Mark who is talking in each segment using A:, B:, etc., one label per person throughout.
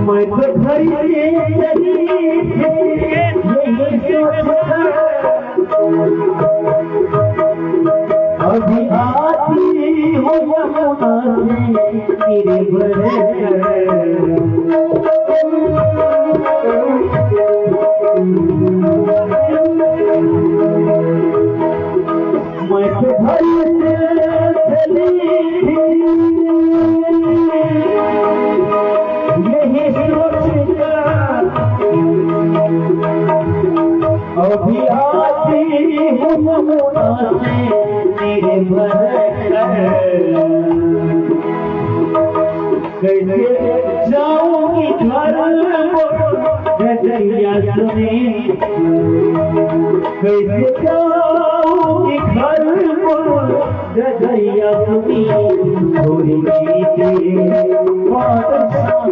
A: मैं तो घर से चली अभी आती हो यमुना से तेरे भरे मैं तो घर से चली यही सोचकर अभी आती हूँ यमुना से तेरे भरे कैसे जाऊंगी घर नजरिया सुनी कैसे जाऊंगी घर नजरिया सुनी थोड़ी तेरे बादशाह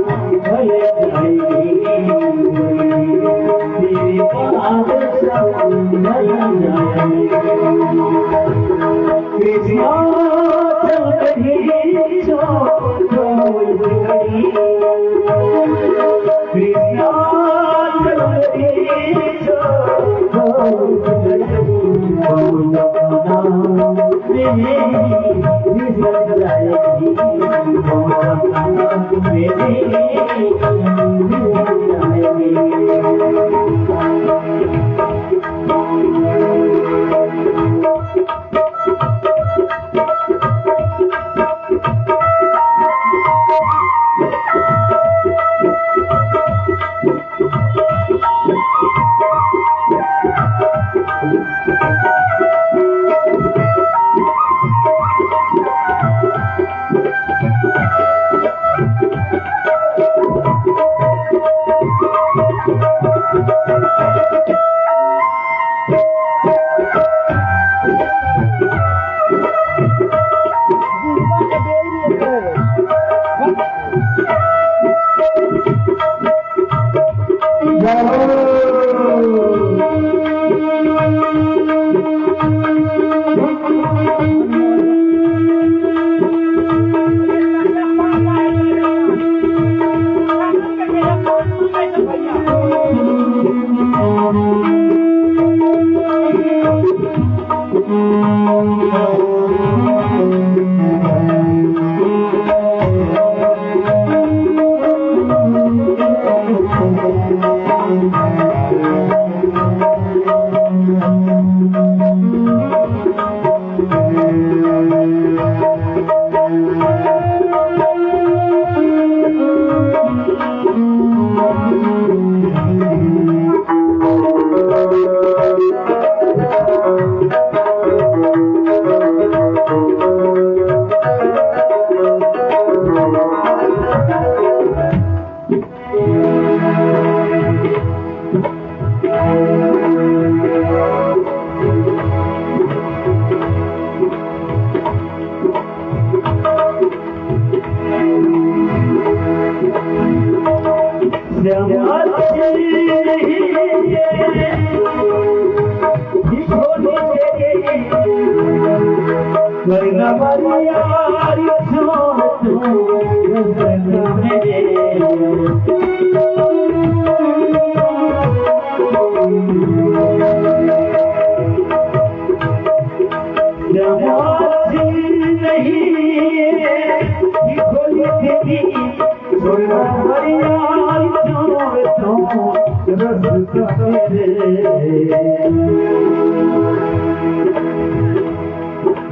A: भले जाएगी तेरे बादशाह भले जाएगी कृष्णा चल रही जो कृष्णा चल रही जो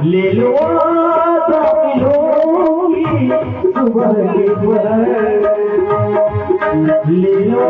A: ले लो ले लो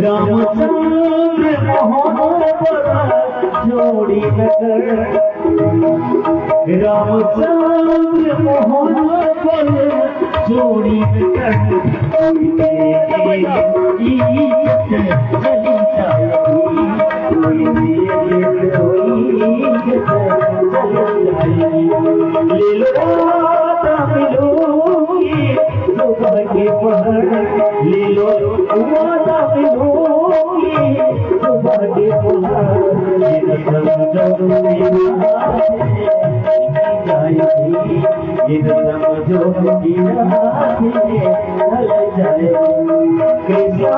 A: रामचंद्र मोहब्बत जोड़ी नगर रामचंद्र मोहब्बत जोड़ी नगर चली जाएगी ले लो मिलोगी सुबह के पहर ले लो वादा मिलोगी सुबह के पहर ये समझो कि ढल जाएगी कैसा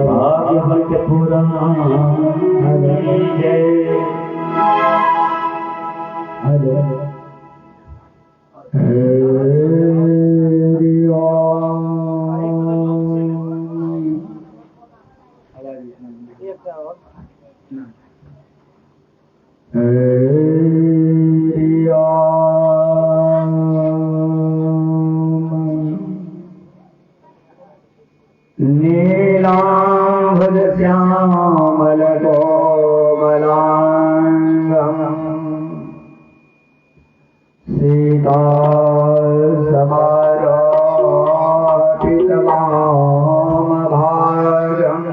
A: भागवत पुराण जय नीलांबर श्यामल कोमलांगं सीता समारोपितवामभागं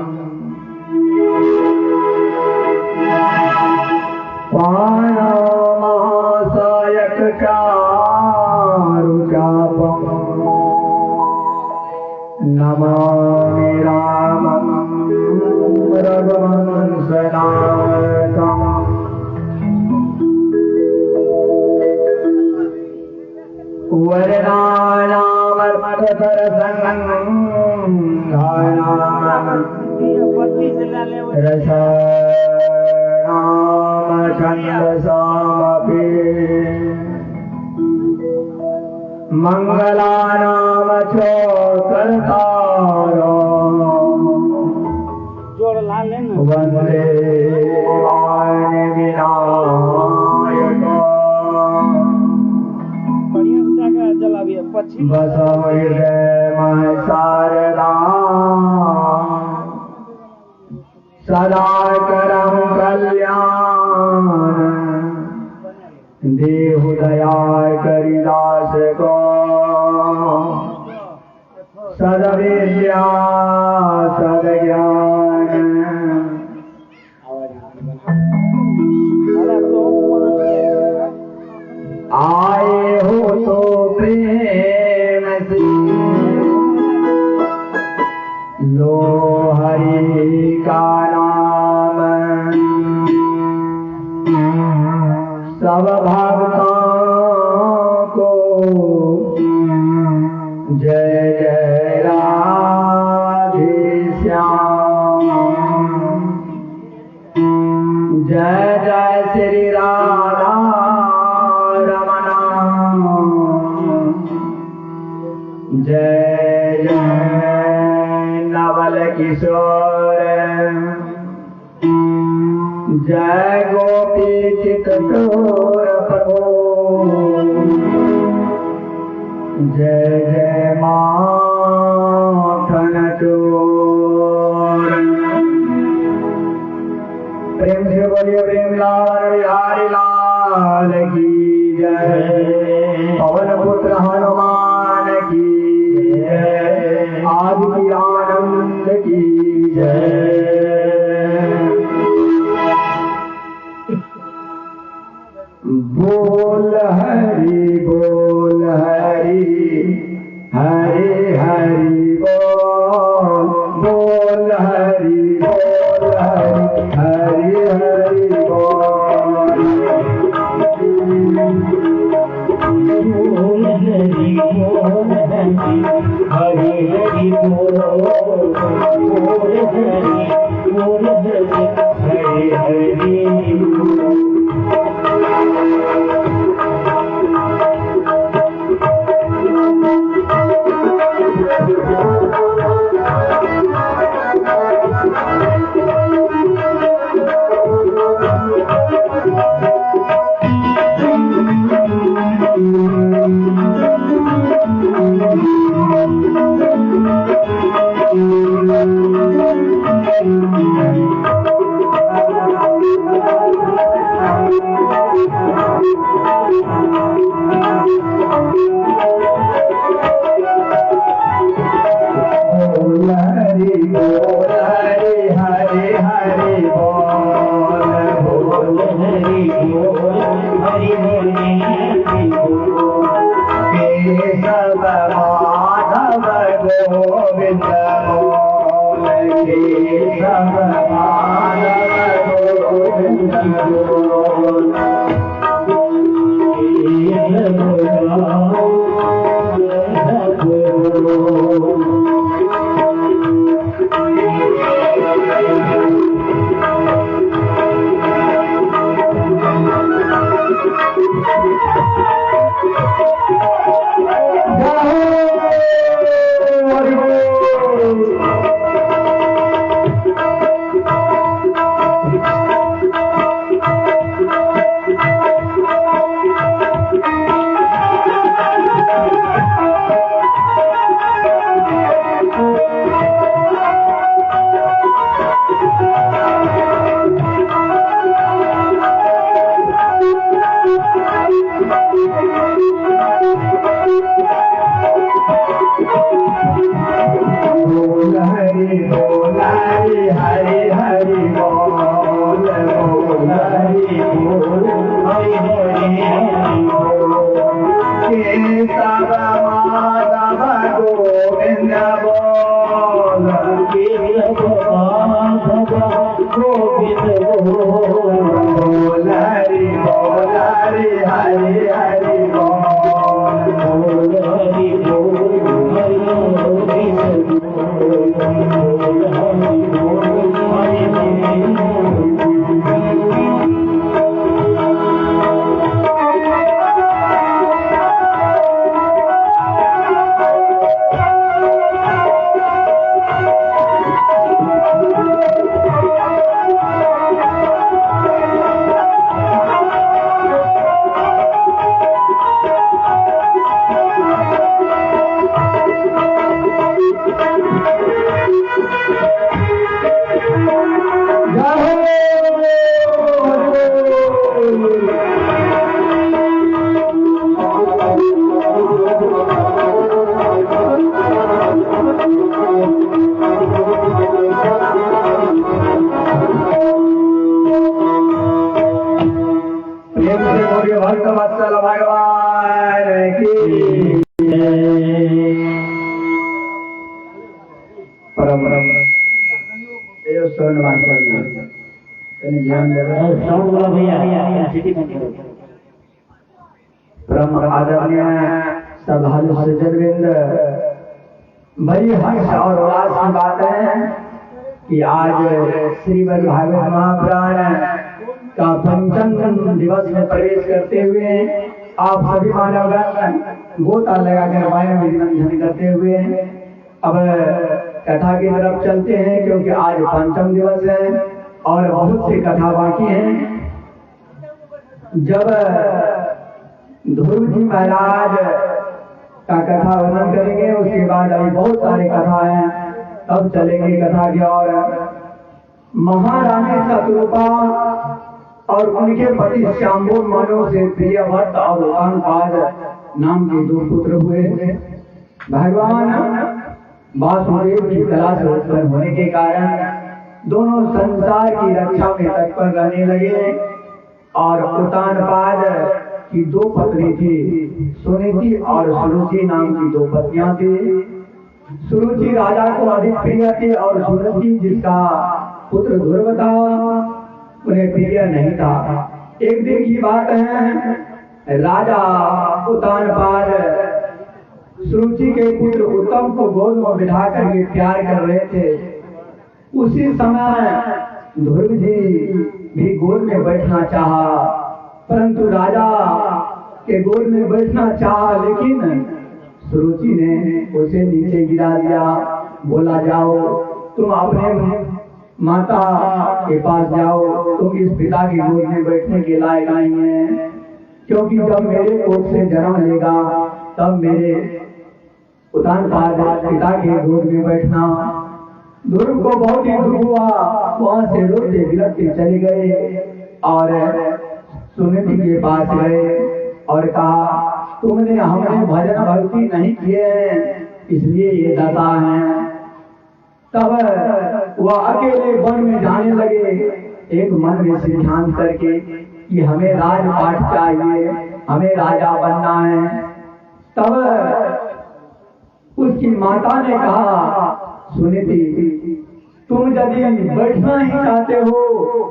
A: पाणमहासायककारुचापं नमामि रामं रघुवंशनाथम् वरदानामर्थपरसंगं रसानामछन्दसामपि मंगलानाम चोकरतारो वंदे वाणी विनायक बसवैर्मय शारदा सदा करं कल्याण देहु दया करिदास को सदविद्या सदज्ञान आए हो तो प्रेम से लो हरि का नाम सब भक्तों को जय जय राधे श्याम जय जय श्री राधा रमण जय जय नवल किशोर जय गोपी चित्तूर प्रभु जय जय माखन चोर प्रेम से बोलिए प्रेम लाल लाल की जय। पवन पुत्र हनुमान की जय। आदि आनंद की जय। बोल हरि बोल हरि हरि हरि बोल। बोल हरि बोल हरि हरि हरि बोल। बोल हरि बोल हरि हरि हरि बोल। बोल हरि बोल हरि हरि हरि बोल। आदरणीय सभालु सज्जनवृंद, बड़ी हर्ष और उल्लास की बात है कि आज श्रीमद् भागवत महापुराण का पंचम दिवस में प्रवेश करते हुए आप सभी मानवगण गोता लगाकर वायु विधिवंदन करते हुए अब कथा की तरफ चलते हैं, क्योंकि आज पंचम दिवस है और बहुत सी कथा बाकी है। जब ध्रुव जी महाराज का कथा वर्णन करेंगे, उसके बाद अभी बहुत सारी कथा हैं, तब चलेंगे कथा की। और महारानी शतरूपा और उनके पति श्याम्बो मनु से प्रियव्रत और उत्तानपाद नाम के 2 पुत्र हुए। भगवान वासुदेव की कला से उत्पन्न होने के कारण दोनों संसार की रक्षा में तत्पर रहने लगे। और उत्तानपाद की 2 पत्नी थी, सुनीति और सुरुचि नाम की 2 पत्नियां थी। सुरुचि राजा को अधिक प्रिय थी और सुनीति जिसका पुत्र ध्रुव था उन्हें प्रिय नहीं था। एक दिन की बात है, राजा उत्तानपाद सुरुचि के पुत्र उत्तम को गोद में बिठा करके प्यार कर रहे थे। उसी समय ध्रुव जी भी गोद में बैठना चाहा, परंतु राजा के गोद में बैठना चाहा, लेकिन सुरुचि ने उसे नीचे गिरा दिया। बोला, जाओ तुम अपने माता के पास जाओ, तुम इस पिता की गोद में बैठने के लायक नहीं है, क्योंकि जब मेरे कोख से जन्म लेगा तब मेरे उत्तानपाद पिता के गोद में बैठना। ध्रुव को बहुत ही दुख हुआ, वहां से रोते बिलखते चले गए और सुनीति के पास गए और कहा, तुमने हमने भजन भक्ति नहीं किए इसलिए ये दशा है। तब वह अकेले वन में जाने लगे, एक मन में सिद्धांत करके कि हमें राजपाट चाहिए, हमें राजा बनना है। तब उसकी माता ने कहा, सुनीति तुम यदि बैठना ही चाहते हो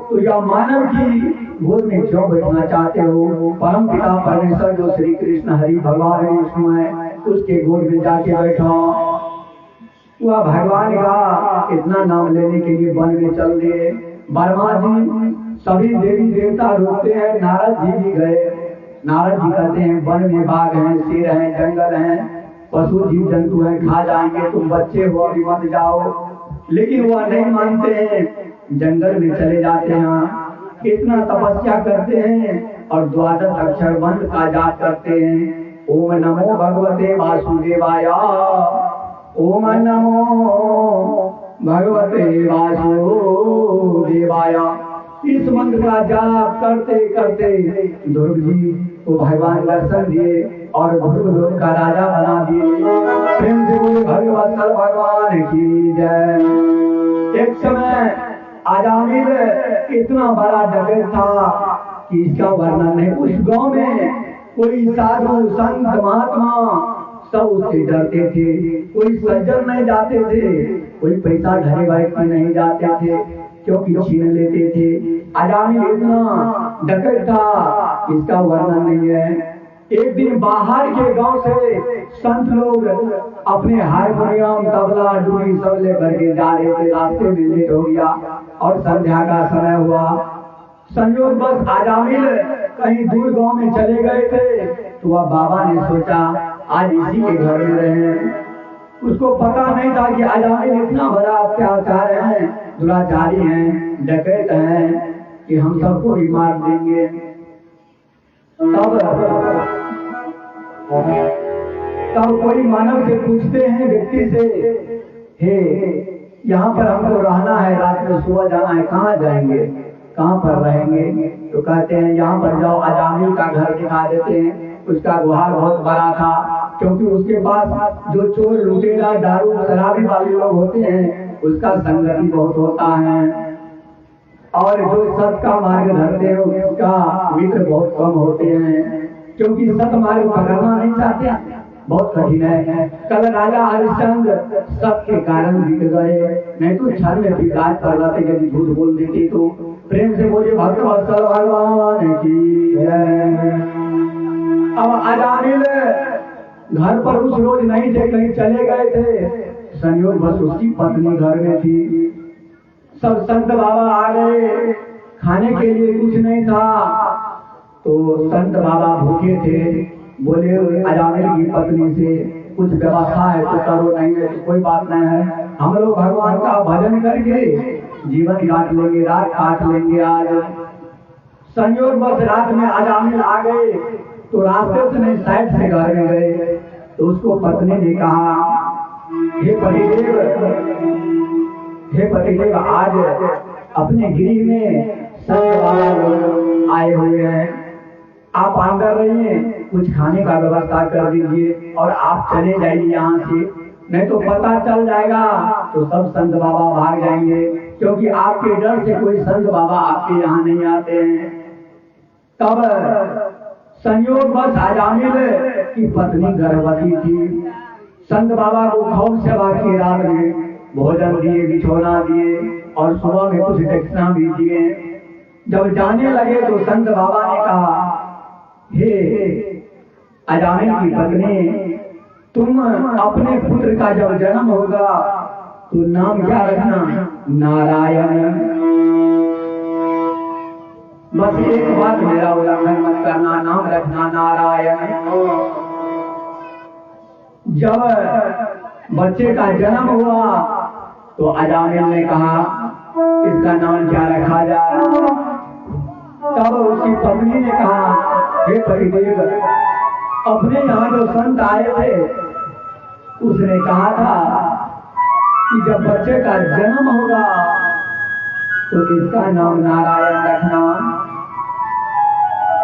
A: तो या मानव की गोद में क्यों बैठना चाहते हो? परम पिता परमेश्वर जो श्री कृष्ण हरि भगवान विष्णु है उसके गोद में जाके बैठो। वह भगवान का इतना नाम लेने के लिए वन में चल दिए। ब्रह्मा जी सभी देवी देवता रोकते हैं, नारद जी भी गए। नारद जी कहते हैं वन में बाघ हैं, शेर हैं, जंगल हैं, पशु जीव जंतु हैं, खा जाएंगे, तुम बच्चे हो अभी मत जाओ। लेकिन वह नहीं मानते हैं, जंगल में चले जाते हैं, इतना तपस्या करते हैं और 12 अक्षर मंत्र का जाप करते हैं। ओम नमो भगवते वासुदेवाय, ओम नमो भगवते वासुदेवाय। इस मंत्र का जाप करते करते ध्रुव जी को भगवान दर्शन दिए और ध्रुव लोक का राजा बना दिए। प्रेम से बोले भगवत भगवान की जय। एक समय अजामिल इतना बड़ा डकैत था कि इसका वर्णन नहीं। उस गांव में कोई साधु संत महात्मा सब उससे डरते थे, कोई सज्जन नहीं जाते थे, कोई पैसा घरे बैठ नहीं जाते थे क्योंकि छीन लेते थे। अजामिल इतना डकैत था, इसका वर्णन नहीं है। एक दिन बाहर के गांव से संत लोग अपने हारमोनियम तबला डूरी सब लेकर के जा रहे थे। रास्ते में लेट हो गया और संध्या का समय हुआ। संयोग बस अजामिल कहीं दूर गांव में चले गए थे तो वह बाबा ने सोचा आज इसी के घर में रहे। उसको पता नहीं था कि अजामिल इतना बड़ा अत्याचार है, दुराचारी हैं, डकैत हैं कि हम सबको ही मार देंगे। तब कोई मानव से पूछते हैं व्यक्ति से, हे यहाँ पर हमको रहना है, रात में सुबह जाना है, कहाँ जाएंगे, कहाँ पर रहेंगे? तो कहते हैं यहाँ पर जाओ। अजामिल का घर दिखा देते हैं। उसका गुहार बहुत बड़ा था क्योंकि उसके पास जो चोर लुटेरा दारू शराबी वाले लोग होते हैं उसका संगति बहुत होता है और जो सत का मार्ग धरते हैं उसका मित्र बहुत कम होते हैं, क्योंकि सत मार्ग पकड़ना नहीं चाहते, बहुत कठिन है। कल राजा हरिश्चंद्र सत के कारण जीत गए, नहीं तो क्षण में विकास कर रहे थे यदि झूठ बोल देते तो। प्रेम से बोले भक्त वत्सल भगवान की जय। अब अजामिल घर पर उस रोज नहीं थे, कहीं चले गए थे। संयोग बस उसकी पत्नी घर में थी। सब संत बाबा आ गए, खाने के लिए कुछ नहीं था तो संत बाबा भूखे थे। बोले अजामिल की पत्नी से कुछ व्यवस्था है तो करो, नहीं है तो कोई बात नहीं है, हम लोग भगवान का भजन करके जीवन काट लेंगे, रात काट लेंगे आज। संयोग बस रात में अजामिल आ गए तो रास्ते से नहीं साइड से घर में गए तो उसको पत्नी ने कहा, हे पतिदेव, आज अपने गृह में संत बाबा लोग आए हुए हैं, आप अंदर रहिए, कुछ खाने का व्यवस्था कर दीजिए और आप चले जाइए यहाँ से, नहीं तो पता चल जाएगा तो सब संत बाबा भाग जाएंगे, क्योंकि आपके डर से कोई संत बाबा आपके यहाँ नहीं आते हैं। तब संयोग बस अजामिल की पत्नी गर्भवती थी। संत बाबा को खूब सेवा की, रात में भोजन दिए, बिछोना दिए और सुबह में कुछ दक्षिणा भी दिए। जब जाने लगे तो संत बाबा ने कहा, हे अजामिल की पत्नी, तुम अपने पुत्र का जब जन्म होगा तो नाम क्या रखना? नारायण। बस एक बात मेरा उल्लंघन मत करना, नाम रखना नारायण। जब बच्चे का जन्म हुआ तो अजामिल ने कहा, इसका नाम क्या रखा जाए? तब उसकी पत्नी ने कहा, हे पतिदेव, अपने यहाँ जो संत आए थे उसने कहा था कि जब बच्चे का जन्म होगा तो इसका नाम नारायण रखना।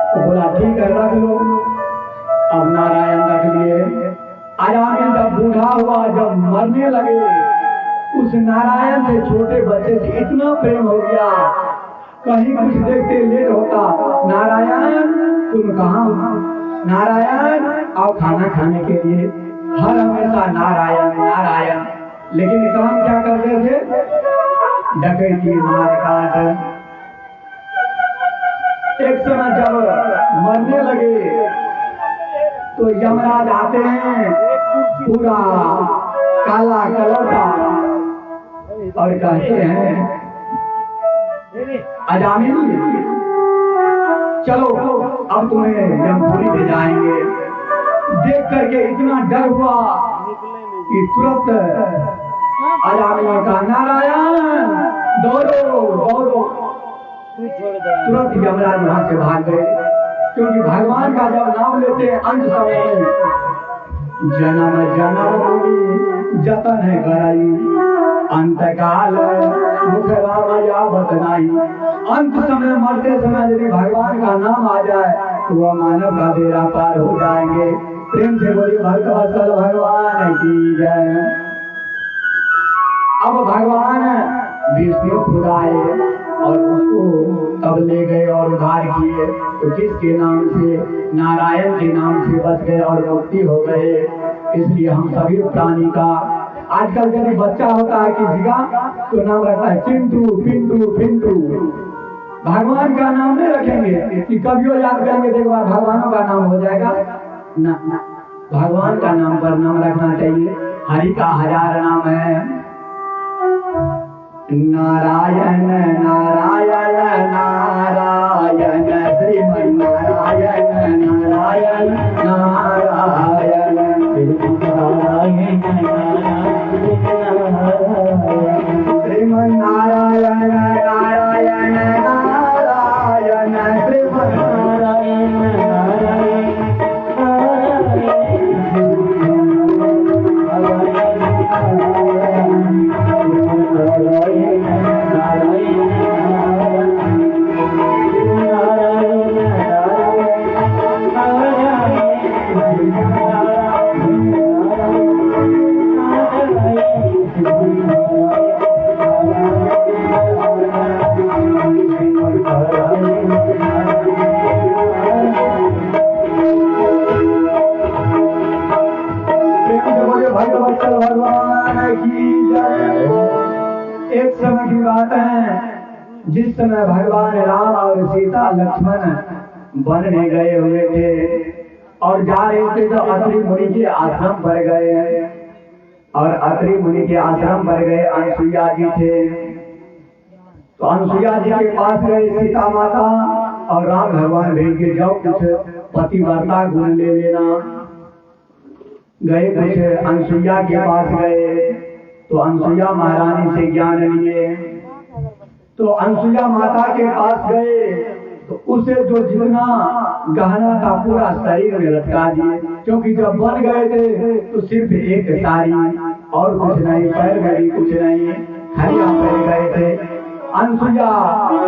A: तो बोला ठीक है, रख लो। अब नारायण रख लिए। अजामिल जब बूढ़ा हुआ, जब मरने लगे, उस नारायण से छोटे बच्चे से इतना प्रेम हो गया, कहीं कुछ देखते लेट होता, नारायण तुम कहाँ हो? नारायण आओ खाना खाने के लिए। हर हमेशा नारायण नारायण। लेकिन काम क्या करते थे? डकैती, मार काट। एक समय जब मरने लगे तो यमराज आते हैं, पूरा काला कलर का, और कहते हैं, अजामिल चलो अब तुम्हें यमपुरी ले जाएंगे। देख करके इतना डर हुआ कि तुरंत अजामिल ने कहा, नारायण दौड़ो दौड़ो। तुरंत यमराज वहां से भाग गए, क्योंकि भगवान का जब नाम लेते हैं अंत समय में, जन्म जन्म जतन है गराई, अंतकाल मुख राम यावत नाही। अंत समय मरते समय यदि भगवान का नाम आ जाए तो वह मानव का बेड़ा पार हो जाएंगे। प्रेम से बोलिए भगवत भगवान की जय। अब भगवान विष्णु खुद आए और उसको तब ले गए और उद्धार किए, तो जिसके नाम से, नारायण के नाम से बच गए और मुक्ति हो गए। इसलिए हम सभी प्राणी का, आजकल यदि बच्चा होता है किसी का तो नाम रखता है चिंटू पिंटू पिंटू। भगवान का नाम नहीं रखेंगे कि कभी याद करेंगे देखो भगवानों का नाम हो जाएगा ना, भगवान का नाम पर नाम रखना चाहिए। हरि का 1000 नाम है, नारायण नारायण नारायण श्रीमन नारायण नारायण नारायण श्रीमन नारायण नारायण नारायण श्रीमन नारायण एक समय की बात है, जिस समय भगवान राम और सीता लक्ष्मण वन में गए हुए थे और जा रहे थे तो अत्रि मुनि के आश्रम पर गए, और अत्रि मुनि के आश्रम पर गए अनसुईया जी थे। तो अनसुईया जी के पास गए सीता माता और राम भगवान भेज के जाओ कुछ पतिव्रता गुण ले लेना। गए कुछ अनसुईया के पास गए तो अनसुईया महारानी से ज्ञान लिए। तो अनसुईया माता के पास गए तो उसे जो जितना गहना था पूरा शरीर में लटका दिए, क्योंकि जब बन गए थे तो सिर्फ एक साड़ी और कुछ नहीं, पैर में भी कुछ नहीं, हरिया पहन गए थे। अनसुईया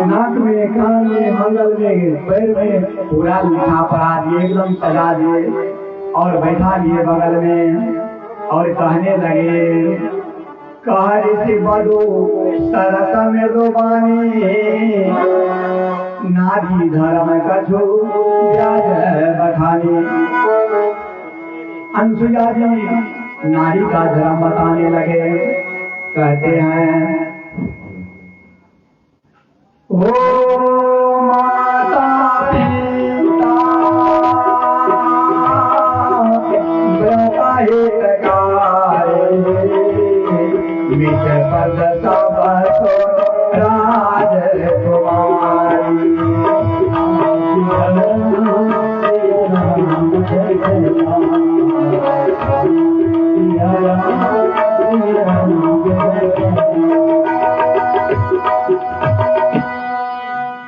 A: नाक में, कान में, मंगल में, पैर में पूरा लिखा पड़ा दिए, एकदम सजा दिए और बैठा दिए बगल में और कहने लगे, कहरी से बदो सरस में रोबानी, नारी धर्म कछु ब्याज बखानी। अनसुईया जी नारी का धर्म बताने लगे, कहते हैं, ओ माता पिता ब्रह्मा हितकारी, मिट पद सब राजकुमारी।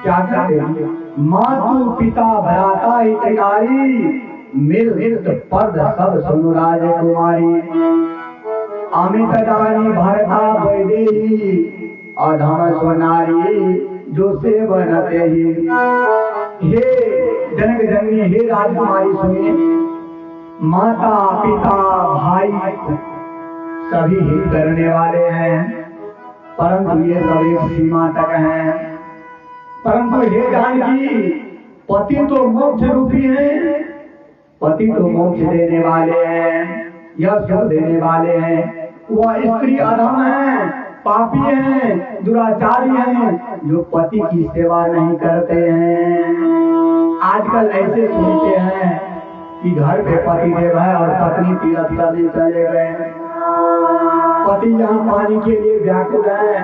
A: क्या कहते, मातु पिता भ्राता हितकारी, मिल पद सब सुनु राजकुमारी। अमित दानी भरता वैदेही, अधम स्वनारी जो सेवनते ही। हे जनक जननी, हे राजकुमारी सुनिए, माता पिता भाई सभी हित करने वाले हैं, परंतु ये सब एक सीमा तक हैं। परंतु हे जानकी, पति तो मोक्ष रूपी है, पति तो मोक्ष देने वाले हैं, यश देने वाले हैं। वह स्त्री अधम है, पापी हैं, दुराचारी हैं, जो पति की सेवा नहीं करते हैं। आजकल ऐसे सुनते हैं कि घर पे पति देव है और पत्नी तीर्थ करने चले गए। पति यहाँ पानी के लिए व्याकुल है,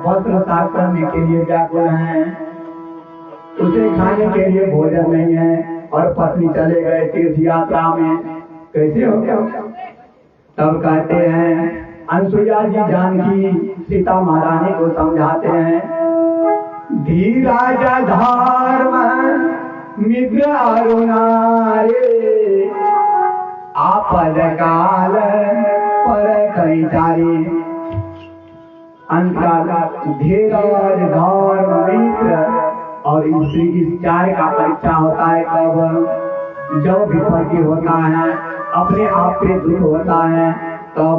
A: वस्त्र साफ करने के लिए व्याकुल है, उसे खाने के लिए भोजन नहीं है और पत्नी चले गए तीर्थ यात्रा में, कैसे हो गया? तब कहते हैं, अनसुईया जी जानकी सीता महारानी को समझाते हैं, धीराज धर्म मित्र अरुणारे, आपद काल पर कई चारी। अंतकाल धीरज धर्म मित्र और स्त्री, इस चार का परीक्षा होता है कब? जब विपत्ति होता है, अपने आप पे दुख होता है, तब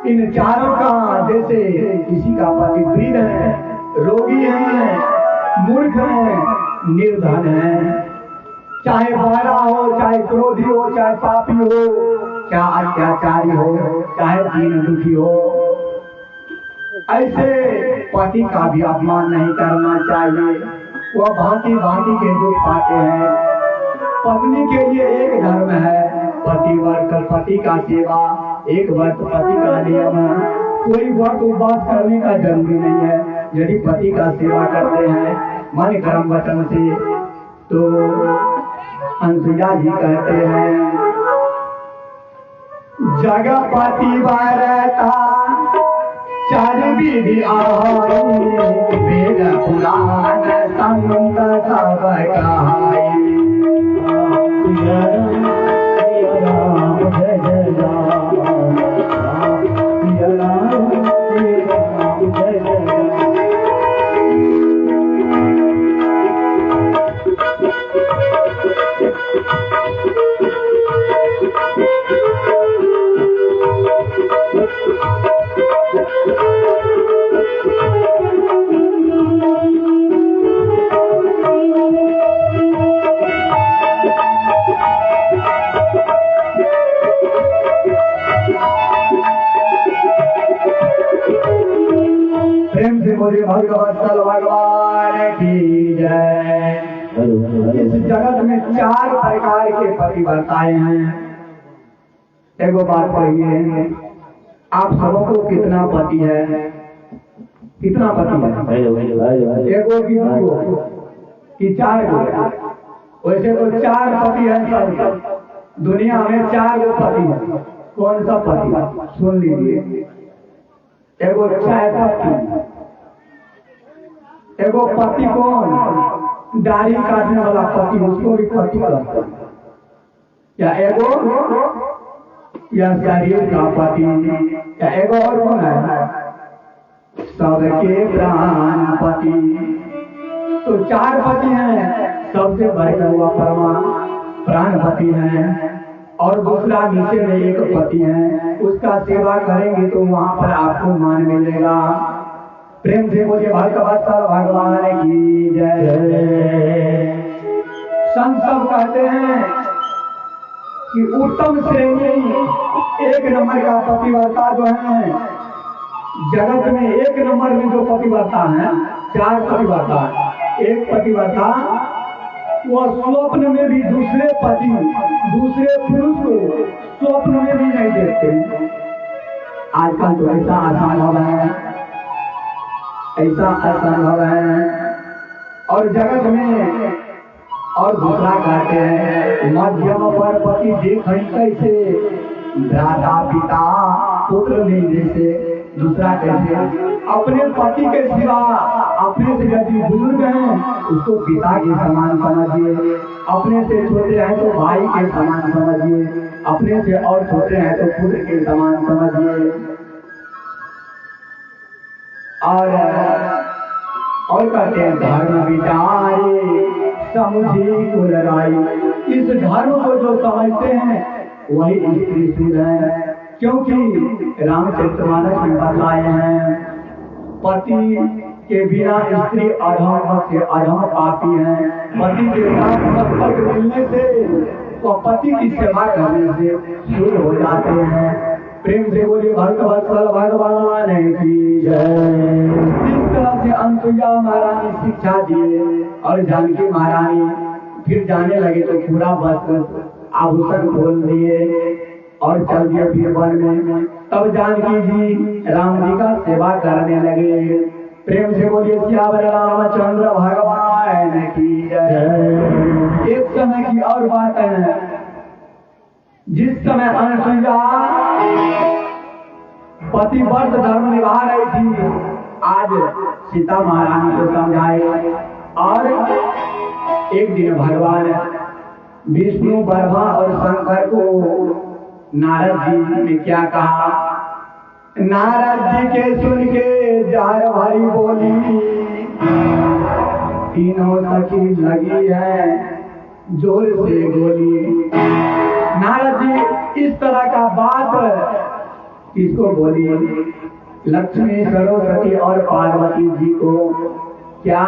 A: इन चारों का, जैसे किसी का पति वृद्ध है, रोगी है, मूर्ख है, निर्धन है, चाहे बड़ा हो, चाहे क्रोधी हो, चाहे पापी हो, चाहे अत्याचारी हो, चाहे दीन दुखी हो, ऐसे पति का भी अपमान नहीं करना चाहिए। वह भांति भांति के दुख पाते हैं। पत्नी के लिए एक धर्म है, पतिव्रत पति का सेवा, एक व्रत पति का नियम। कोई व्रत उपवास करने का जरूरी नहीं है। यदि पति का सेवा करते हैं मन कर्म वचन से, तो अनसुईया जी कहते हैं, जगह पतिव्रता चार विधि आई, वेद पुराण संत सब कहाई। भगवत्सल भगवान की जय। इस जगत में चार प्रकार के पतिव्रताएं हैं। एगो बात कहिए, आप सबको कितना पति है? कितना पति है? एगो की दो कि चार गो? वैसे तो चार पति है सब दुनिया में, चार गो पति है। कौन सा पति? सुन लीजिए, एगो चाय पति, एगो पति कौन? दाढ़ी काटने वाला पति, उसको भी पति कहते हैं। या एगो या शरीर का पति, या एगो और कौन है? सबके प्राणपति। तो 4 पति हैं, सबसे बढ़कर हुआ परमा प्राणपति हैं, और दूसरा नीचे में एक पति है, उसका सेवा करेंगे तो वहां पर आपको मान मिलेगा। प्रेम से बोलिए भगवत्सल भगवान की जय। संत सब कहते हैं कि उत्तम श्रेणी 1 नंबर का पतिव्रता जो है जगत में, 1 नंबर में जो पतिव्रता है, 4 पतिव्रता। एक पतिव्रता वह स्वप्न में भी दूसरे पति, दूसरे पुरुष को स्वप्न में भी नहीं देखते। आजकल तो ऐसा असंभव है, ऐसा असंभव है। और जगत में और दूसरा कहते हैं मध्यम पर पति देख कैसे, भ्राता पिता पुत्र नहीं जैसे। दूसरा कैसे, अपने पति के सिवा अपने से यदि बुजुर्ग हैं उसको पिता के समान समझिए, अपने से छोटे हैं तो भाई के समान समझिए, अपने से और छोटे हैं तो पुत्र के समान समझिए। और कहते हैं धर्म विचारे समुझी कुल राई। इस धर्म को जो समझते हैं वही स्त्री शुद्ध है, क्योंकि रामचरितमानस में बताए हैं पति के बिना स्त्री अधम से अधम पापी है। पति के साथ संपर्क मिलने से तो पति की सेवा करने से शुद्ध हो जाते हैं। प्रेम से बोलिए भगवत्सल भगवान की जय। इस तरह से अनसुईया महारानी शिक्षा दिए और जानकी महारानी फिर जाने लगे तो पूरा वस्त्र आभूषण खोल दिए और चल दिए फिर वन में। तब जानकी जी राम जी का सेवा करने लगे। प्रेम से बोलिए सियावर रामचंद्र भगवान की जय। एक समय की और बात है, जिस समय अनसुईया पतिव्रत धर्म निभा रही थी, आज सीता महारानी को समझाए। और एक दिन भगवान विष्णु ब्रह्मा और शंकर को नारद जी ने क्या कहा, नारद जी के सुन के जार भारी बोली, तीनों सखी लगी है जोर से गोली। नारद जी इस तरह का बात किसको बोली, लक्ष्मी सरस्वती और पार्वती जी को। क्या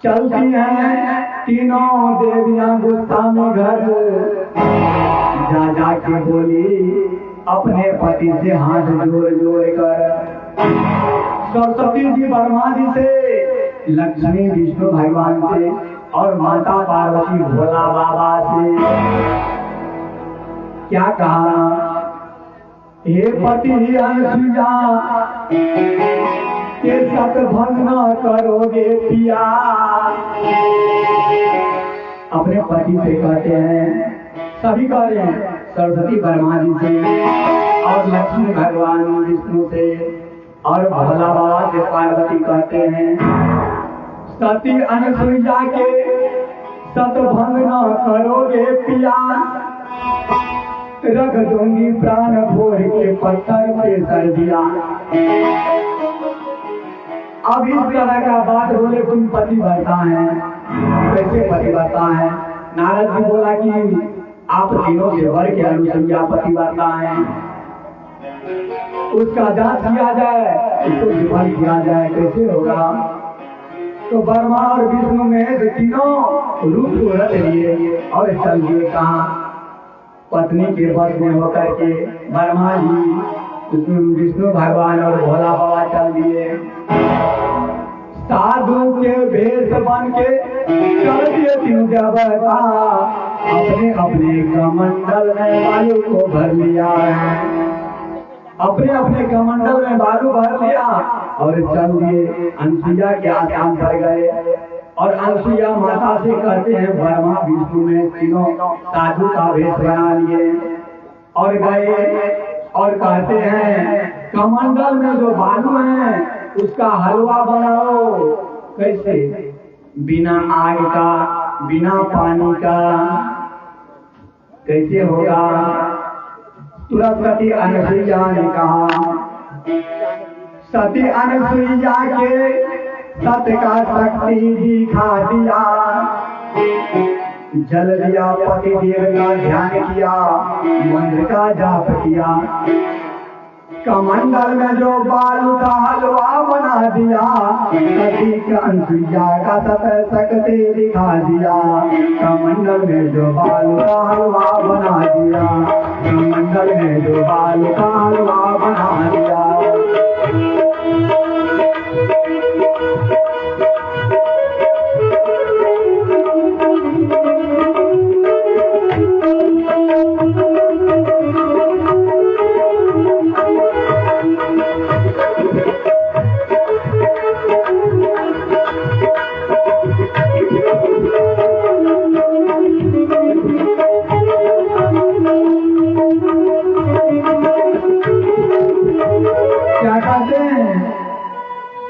A: चलती हैं तीनों देवियां गुस्सा में घर, जा के बोली अपने पति से हाथ जोड़ जोड़ कर। सरस्वती जी ब्रह्मा जी से, लक्ष्मी विष्णु भगवान से और माता पार्वती भोला बाबा से क्या कहा, हे पति अनसुईया के सतभंग न करोगे पिया। अपने पति से कहते हैं, सभी कह रहे हैं, सरस्वती ब्रह्मा जी से और लक्ष्मी भगवान विष्णु से और भोला बाबा से पार्वती कहते हैं, सती अनसुईया के सतभंग न करोगे पिया, रख दूंगी प्राण भोर के पत्थर पे सर दिया। अब इस तरह का बात बोले तुम पतिव्रता है, कैसे पतिव्रता है। नारद जी बोला कि आप तीनों के वर के अनुसंज्ञा पतिव्रता है, उसका जांच किया जाए, उसको विफल किया जाए, कैसे होगा। तो ब्रह्मा और विष्णु में तीनों रूप को रख लिए और चल दिए कहाँ, पत्नी के वश में होकर के ब्रह्मा जी विष्णु भगवान और भोला बाबा चल दिए। साधु के भेष बन के चल दिए तीन देवता, अपने अपने कमंडल में वायु को भर लिया है, अपने अपने कमंडल में बालू भर लिया और चल दिए अनसुईया के आश्रम पर गए। और अनसुईया माता से कहते हैं, ब्रह्मा विष्णु में तीनों साधु का भेष बना लिए और गए और कहते हैं कमंडल में जो बालू है उसका हलवा बनाओ। कैसे, बिना आग का, बिना पानी का कैसे होगा। तुरंत अनसुईया ने कहा, सती अनुसुईया के सत्य का शक्ति दिखा दिया। जल दिया पति देव का ध्यान किया, मंत्र का जाप किया। कमंडल में जो बालू का हलवा बना दिया, सती के अनुसुईया का सत्य शक्ति दिखा दिया। कमंडल में जो बालू का हलवा बना दिया, कमंडल में जो बालू का हलवा बना दिया।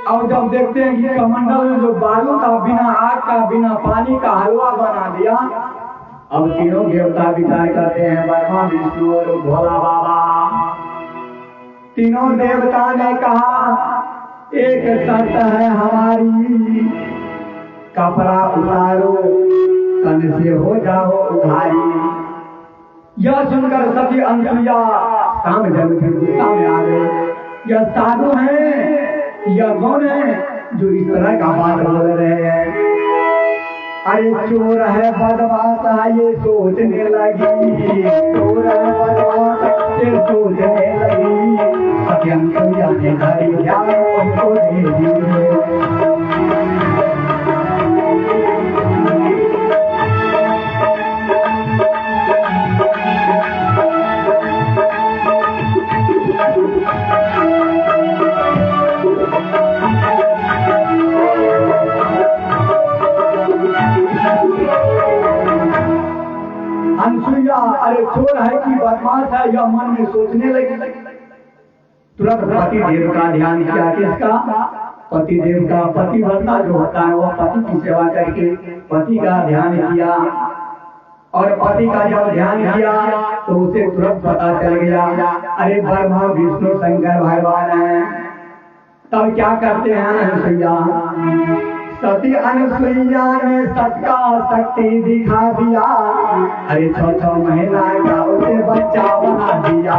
A: और जब देखते हैं कि कमंडल में जो बालू का बिना आग का बिना पानी का हलवा बना दिया, अब तीनों देवता विचार करते हैं, ब्रह्मा विष्णु और भोला बाबा। तीनों देवता ने कहा एक शर्त है हमारी, कपड़ा उतारो तन से हो जाओ उधारी। यह सुनकर सती अनुसुईया सामने सामने आ गए। यह साधु है, यह कौन है जो इस तरह का बात बोल रहे हैं? अरे चोर है बदमाश है ये सोचने लगी, चोर है बदमाश ये सोचने लगी। सती अनुसुईया ने धरी ध्यान उनको दे दी। अनुसुईया अरे चोर है कि बदमाश है यह मन में सोचने लगी। तुरंत पति देव का ध्यान किया। किसका? पति देव का। पतिव्रता जो होता है वह पति की सेवा करके पति का ध्यान किया, और पति का जब ध्यान किया तो उसे तुरंत पता चल गया अरे ब्रह्मा विष्णु शंकर भगवान है। तब क्या करते हैं अनुसुईया? सती अनुसुईया ने सत का शक्ति दिखा दिया। अरे 6 महीना का उसे बच्चा बना दिया।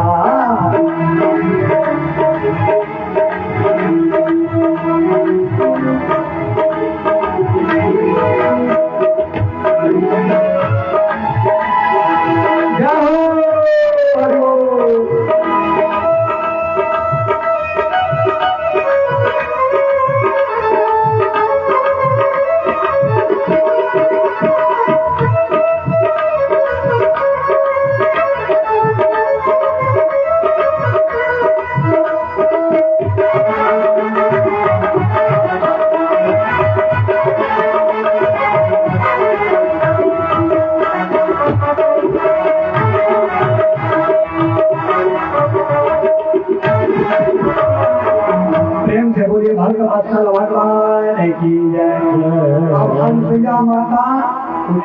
A: अनुसुईया माता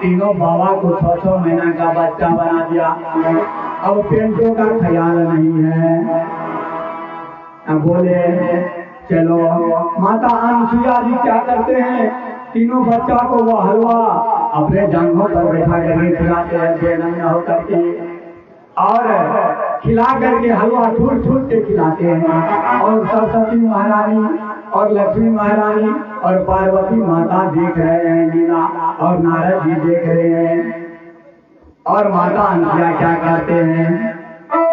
A: तीनों बाबा को 6 महीना का बच्चा बना दिया। अब पेंटों का ख्याल नहीं है। अब बोले चलो माता अनुसुईया जी क्या करते हैं, तीनों बच्चा को वो हलवा अपने जांघों पर बैठा करके खिलाते हैं बेनंगा होकर के, और खिला करके हलवा ठूस ठूस के खिलाते हैं। और सरस्वती महारानी और लक्ष्मी महारानी और पार्वती माता देख रहे हैं लीला, और नारद जी देख रहे हैं। और माता अनुसुईया क्या करते हैं?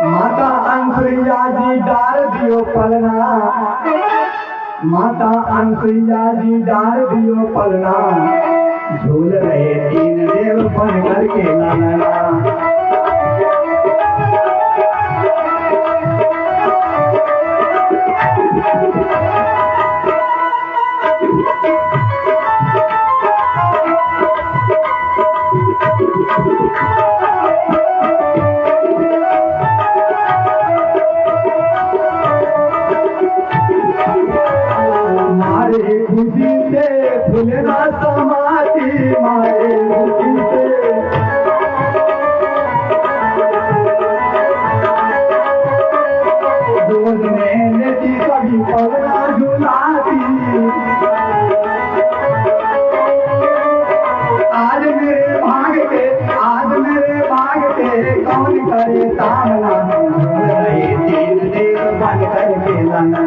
A: माता अनुसुईया जी डार दियो पलना, माता अनुसुईया जी डार दियो पलना, झूल रहे 3 देव बन करके लाना। फुलना समाती मारे दूध में लेती कभी पवना साथी आज मेरे भाग के कौन करे सामना रहे तीन देव बन करके लाना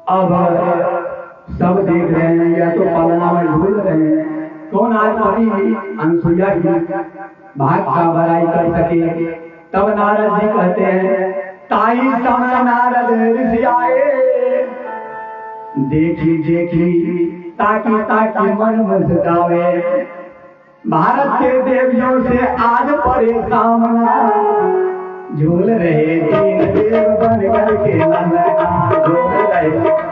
A: अब सब देख रहे हैं या तो पालना में झूल रहे हैं कौन आज परी अनसुईया की भाग का बड़ाई कर सके। तब नारद जी कहते हैं ताई समय नारद ऋषि आए देखी देखी ताकि ताकि मन मुस्कावे भारत के देवियों से आज परे सामना झूल रहे तीन देव बन करके ललना झूल रहे।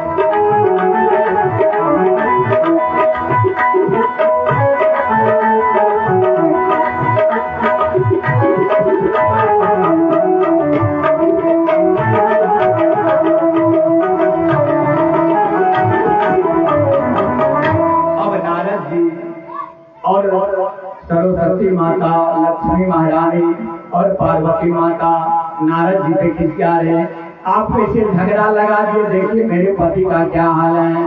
A: सरस्वती माता लक्ष्मी महारानी और पार्वती माता नारद जी पे खिंचा रहे आप इसे झगड़ा लगा दिए देखिए मेरे पति का क्या हाल है।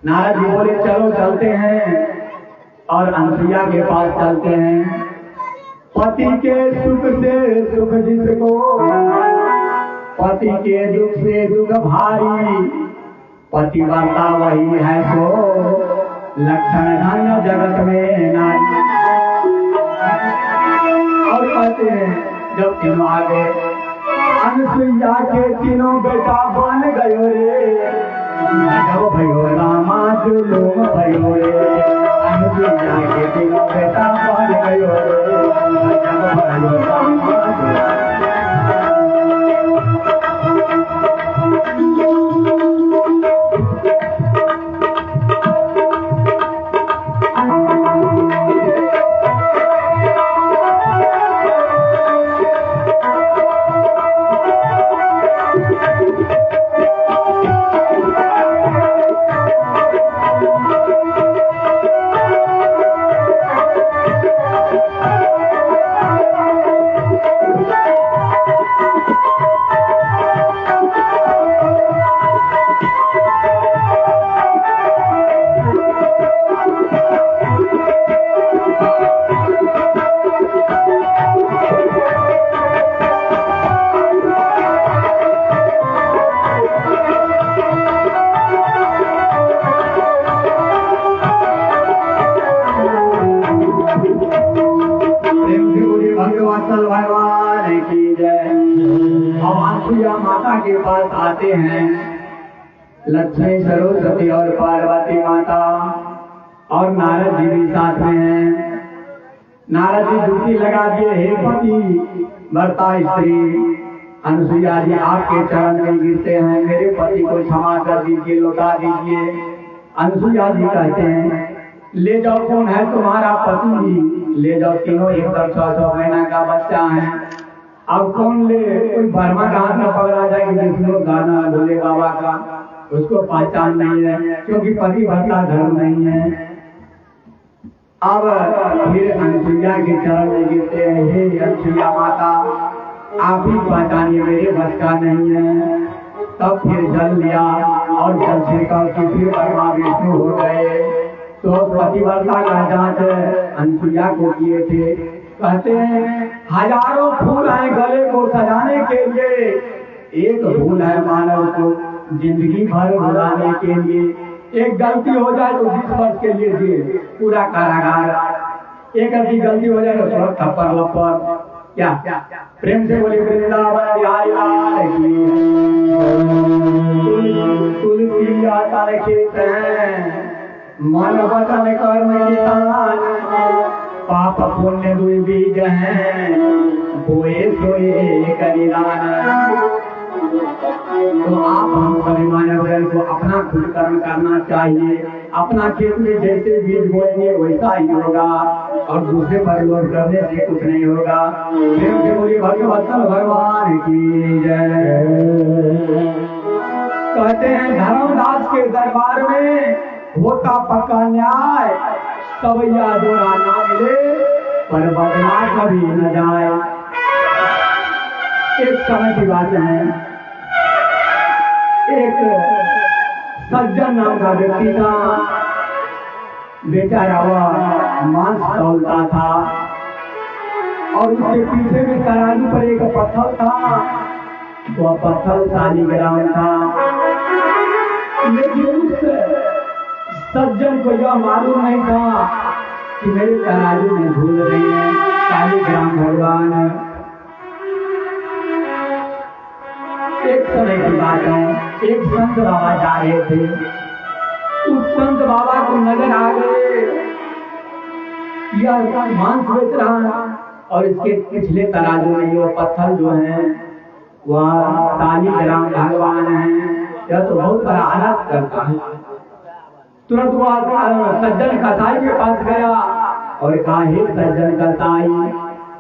A: नारद जी बोले चलो चलते हैं और अनसुईया के पास चलते हैं। पति के सुख से सुख जिसको पति के दुख से दुख भारी पतिव्रता वही है सो लक्षण धन्य जगत में नारी। और कहते हैं जब तीनों आ गए अनसुईया के तीनों बेटा बन गयो रे जब भयो रामा जुलूम भयो रे अनसुईया के तीनों बेटा बन गयो रे जब भयो रामा माता के पास आते हैं लक्ष्मी सरस्वती और पार्वती माता और नारद जी भी साथ में हैं। नारद जी डुबकी लगा दिए हे पति वर्ता स्त्री अनसुईया जी आपके चरण में गिरते हैं मेरे पति को क्षमा कर दीजिए लौटा दीजिए। अनसुईया जी कहते हैं ले जाओ कौन है तुम्हारा पति ले जाओ तीनों एक 6 महीना का बच्चा है। अब कौन ले कोई बर्मा गान न पकड़ा जाए कि जिसमें गाना भोले बाबा का उसको पहचान नहीं है क्योंकि पति भरता धर्म नहीं है। अब फिर अनसुईया के चरण में गिरते हैं हे अनसुईया माता आप ही पहचानिए मेरे बस का नहीं है। तब फिर जल लिया और जल छिड़काव की फिर ब्रह्मा विष्णु हो गए। तो पतिव्रता का जांच अनसुईया को किए थे। कहते हैं हजारों फूल हैं गले को सजाने के लिए एक फूल है मानव को जिंदगी भर बुलाने के लिए। एक गलती हो जाए तो 20 वर्ष के लिए जेल पूरा कारागार। एक अभी गलती हो जाए तो सब थप्पड़ लप्पड़ क्या प्रेम से बोले वृंदावन बिहारी लाल की। तुलसी आता खेत है मन वचन कर्म किसान पाप पुण्य दुई बीज हैं बोए सोए करिदान। तो आप हम सभी मानव को अपना खुद कर्म करना चाहिए। अपना खेत में जैसे बीज बोएंगे वैसा ही होगा और दूसरे पर लोड करने से कुछ नहीं होगा। प्रेम से बोलिए भगवत्सल भगवान की जय। कहते हैं धर्मदास के दरबार में होता पक्का न्याय कवैया जोड़ा ना मिले पर बदला कभी न जाए। एक समय की बात है, एक सज्जन नाम का व्यक्ति था, बेचारा हुआ मांस तौलता था और उसके पीछे में तराजू पर एक पत्थर था, वह पत्थर शालिग्राम था। लेकिन उस सज्जन को यह मालूम नहीं था कि मेरे तराजू में भूल रही है शालिग्राम भगवान। एक समय की बात है, एक संत बाबा जा रहे थे, उस संत बाबा को नजर आ गए यह मांस बेच रहा और इसके पिछले तराजू में ये पत्थर जो है वह शालिग्राम भगवान है। यह तो बहुत बड़ा आनंद करता है। तुरंत वह सज्जन कसाई के पास गया और कहा, हे सज्जन कसाई,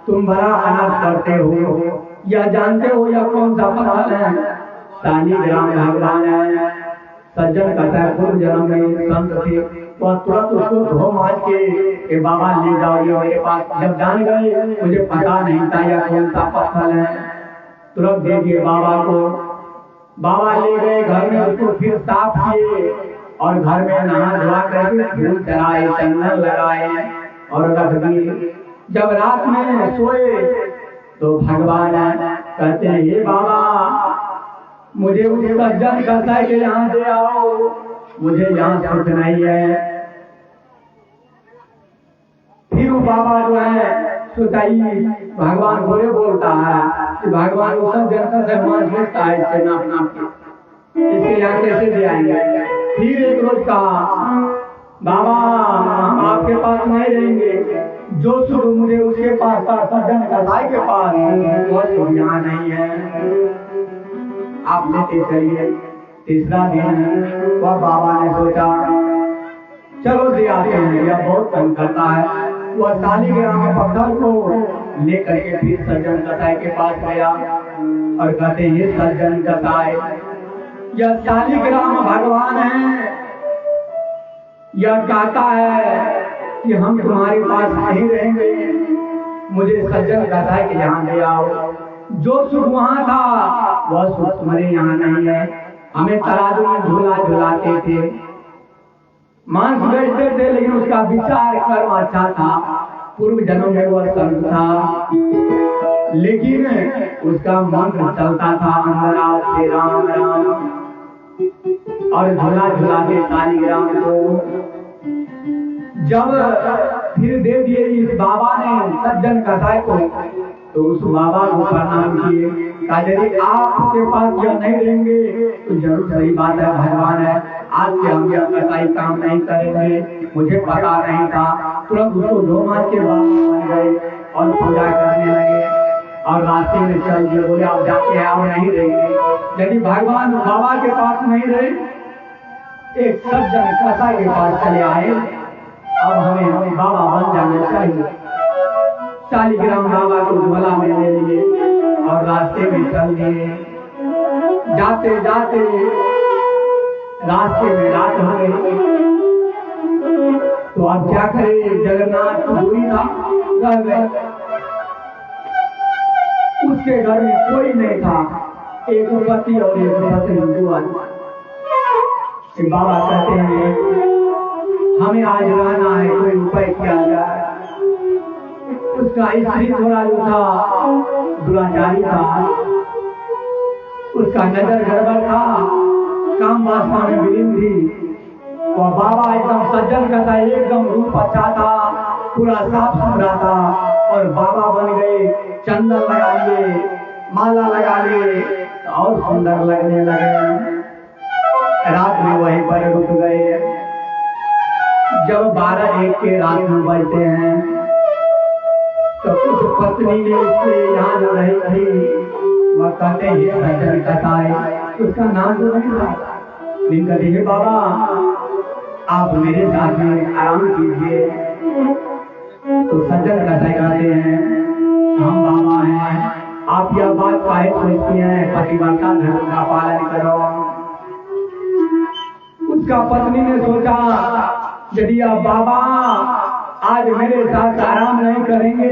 A: तुम बड़ा आनंद करते हो, यह जानते हो यह कौन सा पत्थर है? शालिग्राम भगवान है। सज्जन कसाई पूर्व जन्म में संत थे, वह तुरंत उसको धो मांज के बाबा ले जाओ ये मेरे पास। जब जान गए मुझे पता नहीं था यह कौन सा पत्थर है, तुरंत दे दिए बाबा को। बाबा ले गए घर में, उसको फिर साफ किए और घर में नहा धोआ करके फूल चढ़ाए, चंदन लगाए और रख दिए। जब रात में सोए तो भगवान कहते हैं, हे बाबा, मुझे उस सज्जन कसाई के यहाँ से आओ, मुझे यहाँ सुख नहीं है। फिर वो बाबा जो है सुताई भगवान बोले बोलता है कि भगवान उस सज्जन कसाई मांस बेचता है, इससे नाप नाप के इसके यहाँ कैसे दे आएंगे। फिर एक रोज कहा, बाबा हम आपके पास नहीं रहेंगे, जो सुख मुझे उसके पास था सज्जन कसाई के पास, वह सुख यहाँ नहीं है, आप लेते चलिए। तीसरा दिन वह बाबा ने सोचा चलो दे आते हैं, यह बहुत तंग करता है। वह शालिग्राम के पत्थर को लेकर के फिर सज्जन कसाई के पास गया और कहते हैं, सज्जन कसाई, यह शालिग्राम भगवान है, यह कहता है कि हम तुम्हारे पास नहीं रहेंगे, मुझे सज्जन कसाई के यहाँ ले आओ। जो सुख वहाँ था वह सुख तुम्हारे यहाँ नहीं है। हमें तराजू में झूला झुलाते थे, मांस बेचते थे, लेकिन उसका विचार कर्म अच्छा था, पूर्व जन्म में वह संत था, लेकिन उसका मंत्र चलता था अंदर से राम राम और झूला झुलाते शालिग्राम को। जब फिर दे दिए इस बाबा ने सज्जन कसाई को, तो उस बाबा को प्रणाम किए, कहा यदि आपके पास यह नहीं रहेंगे तो जरूर सही बात है, भगवान है, आज से हम यह कसाई काम नहीं करेंगे, मुझे पता नहीं था। तुरंत उसको दो मास के बाद बन गए और पूजा करने लगे और रास्ते में चल दिए, बोले आप जाते हैं आप नहीं रहेंगे। यदि भगवान बाबा के पास नहीं रहे, एक सज्जन कसाई के पास चले आए, अब हमें बाबा बन जाना चाहिए। शालिग्राम बाबा को झोला में ले लिए और रास्ते में चल दिए। जाते जाते रास्ते में रात हो गई, तो अब क्या करें, जगन्नाथ को दूरी था, रह गए। उसके घर में कोई नहीं था, एक पति और एक पत्नी दुआ। बाबा कहते हैं हमें आज रहना है, कोई उपाय किया जाए। उसका स्त्री थोड़ा जो था दुराचारी था, उसका नजर गड़बड़ था, काम वासना में विलीन थी। और बाबा एकदम सज्जन का था, एकदम रूप अच्छा था, पूरा साफ सुथरा था और बाबा बन गए। चंदन लगा लिए, माला लगा लिए और सुंदर लगने लगे। रात में वहीं पर रुक गए। जब 12-1 के रात में बजते हैं तो उस पत्नी ने उससे यहाँ जो रही थी, वह कहते हैं ये सज्जन कसाई, उसका नाम तो नहीं था, लेकिन कहते हैं बाबा आप मेरे साथ में आराम कीजिए। तो सज्जन कसाई कहते हैं हम बाबा हैं, आप यह बात काहे सोचती हैं, पतिव्रता धर्म का पालन करो। उसका पत्नी ने सोचा यदि अब बाबा आज मेरे साथ आराम नहीं करेंगे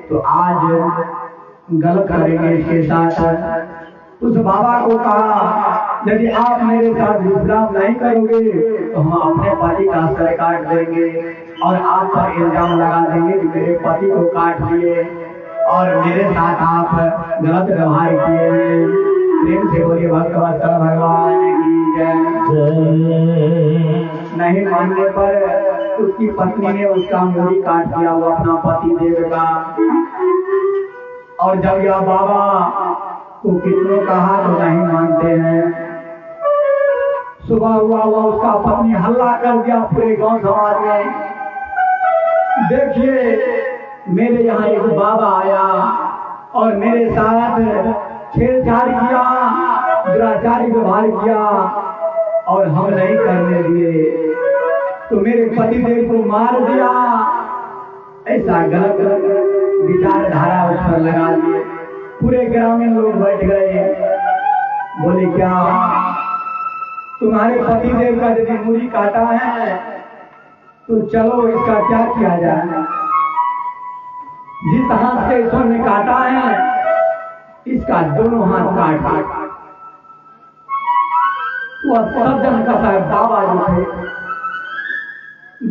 A: तो आज गलत करेंगे इसके साथ। उस बाबा को कहा यदि आप मेरे साथ विश्राम नहीं करोगे तो हम अपने पति का सर काट देंगे और आप पर इल्जाम लगा देंगे कि मेरे पति को काट दिए और मेरे साथ आप गलत व्यवहार किए हैं। प्रेम से बोलिए भक्तवत्सल भगवान की जय। नहीं मानने पर उसकी पत्नी ने उसका मूड़ी काट दिया, वो अपना पति देव का। और जब यह बाबा को कितनों कहा तो नहीं मानते हैं। सुबह हुआ उसका पत्नी हल्ला कर दिया पूरे गांव समाज में, देखिए मेरे यहाँ एक बाबा आया और मेरे साथ छेड़छाड़ किया, दुराचारी व्यवहार किया और हम नहीं करने दिए तो मेरे पतिदेव को मार दिया। ऐसा गलत विचारधारा उस पर लगा दिए। पूरे ग्रामीण लोग बैठ गए, बोले क्या तुम्हारे पतिदेव का यदि मूड़ी काटा है तो चलो इसका क्या किया जाए। जिस हाथ से ईश्वर ने काटा है इसका दोनों हाथ काट। वह सज्जन का बाबा जो थे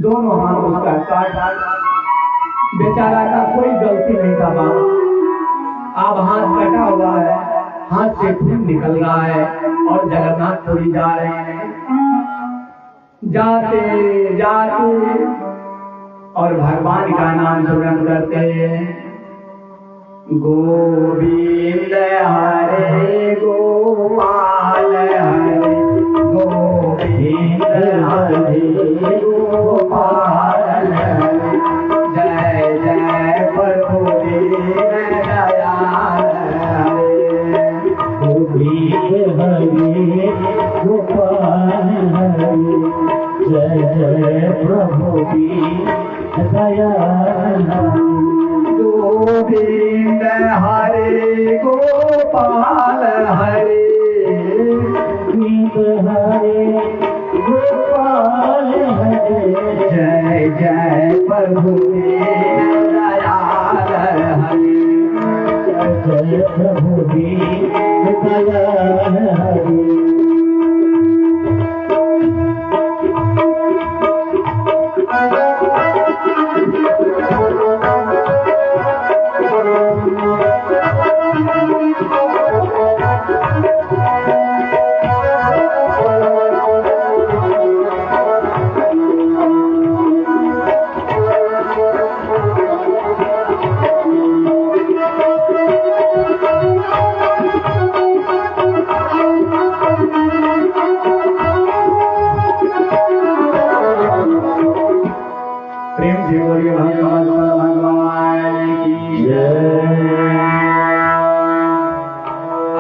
A: दोनों हाथ उसका काट। बेचारा का कोई गलती नहीं था बाबा। अब हाथ कटा हुआ है, हाथ से खून निकल रहा है और जगन्नाथपुरी जा रहे हैं। जाते जाते और भगवान का नाम स्मरण करते, गोविंद हरे गोपाल हरे गोविंद हरे गोपाल हरे जय जय प्रभु दयाल हरे गोविंद हरे गोपाल हरे जय जय प्रभु दयाल हरे गोविंद हरे गोपाल हरे गोविंद हरे गोपाल हरे जय जय प्रभु दयाल हरे जय जय प्रभु दयाल हरे।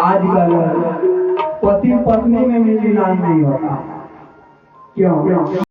A: आजकल पति पत्नी में मिलना नहीं होता, क्यों?